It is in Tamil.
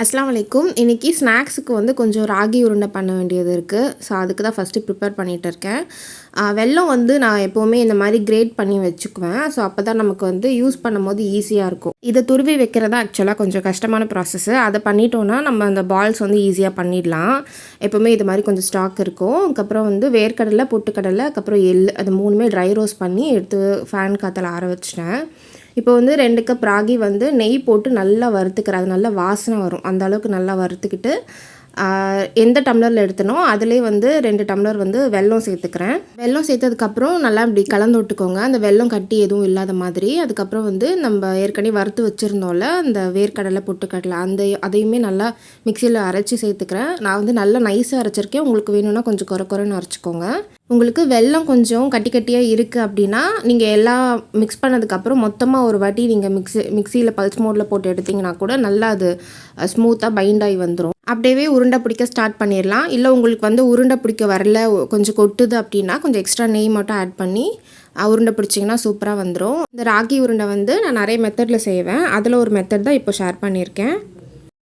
அஸ்ஸலாமு அலைக்கும். இன்றைக்கி ஸ்நாக்ஸுக்கு வந்து கொஞ்சம் ராகி உருண்டை பண்ண வேண்டியது இருக்குது. ஸோ அதுக்கு தான் ஃபஸ்ட்டு ப்ரிப்பேர் பண்ணிகிட்டு இருக்கேன். வெல்லம் வந்து நான் எப்போவுமே இந்த மாதிரி கிரேட் பண்ணி வச்சுக்குவேன். ஸோ அப்போ தான் நமக்கு வந்து யூஸ் பண்ணும்போது ஈஸியாக இருக்கும். இதை துருவி வைக்கிறது ஆக்சுவலாக கொஞ்சம் கஷ்டமான ப்ராசஸ்ஸு. அதை பண்ணிட்டோன்னா நம்ம அந்த பால்ஸ் வந்து ஈஸியாக பண்ணிடலாம். எப்போவுமே இது மாதிரி கொஞ்சம் ஸ்டாக் இருக்கும். அதுக்கப்புறம் வந்து வேர்க்கடலை, பொட்டுக்கடலை, அதுக்கப்புறம் எள், அது மூணுமே ட்ரை ரோஸ்ட் பண்ணி எடுத்து ஃபேன் காற்றுல ஆற வச்சிட்டேன். இப்போ வந்து 2 கப் ராகி வந்து நெய் போட்டு நல்லா வறுத்துக்கிறேன். அது நல்லா வாசனை வரும். அந்த அளவுக்கு நல்லா வறுத்துக்கிட்டு எந்த டம்ளரில் எடுத்தனோ அதிலே வந்து 2 டம்ளர் வந்து வெல்லம் சேர்த்துக்கிறேன். வெல்லம் சேர்த்ததுக்கப்புறம் நல்லா இப்படி கலந்து விட்டுக்கோங்க. அந்த வெல்லம் கட்டி எதுவும் இல்லாத மாதிரி. அதுக்கப்புறம் வந்து நம்ம ஏற்கனவே வறுத்து வச்சுருந்தோம்ல அந்த வேர்க்கடலை, பொட்டுக்கடலை அதையுமே நல்லா மிக்சியில் அரைச்சி சேர்த்துக்கிறேன். நான் வந்து நல்லா நைஸாக அரைச்சிருக்கேன். உங்களுக்கு வேணும்னா கொஞ்சம் குறைன்னு அரைச்சிக்கோங்க. உங்களுக்கு வெல்லம் கொஞ்சம் கட்டி கட்டியாக இருக்குது அப்படின்னா நீங்கள் எல்லாம் மிக்ஸ் பண்ணதுக்கப்புறம் மொத்தமாக ஒரு வாட்டி நீங்கள் மிக்சியில் பல்ஸ் மோடில் போட்டு எடுத்திங்கன்னா கூட நல்லா அது ஸ்மூத்தாக பைண்ட் ஆகி வந்துடும். அப்படியே உருண்டை பிடிக்க ஸ்டார்ட் பண்ணிடலாம். இல்லை உங்களுக்கு வந்து உருண்டை பிடிக்க வரல, கொஞ்சம் கொட்டுது அப்படின்னா கொஞ்சம் எக்ஸ்ட்ரா நெய் மட்டும் ஆட் பண்ணி உருண்டை பிடிச்சிங்கன்னா சூப்பராக வந்துடும். இந்த ராகி உருண்டை வந்து நான் நிறைய மெத்தடில் செய்வேன். அதில் ஒரு மெத்தட் தான் இப்போ ஷேர் பண்ணியிருக்கேன்.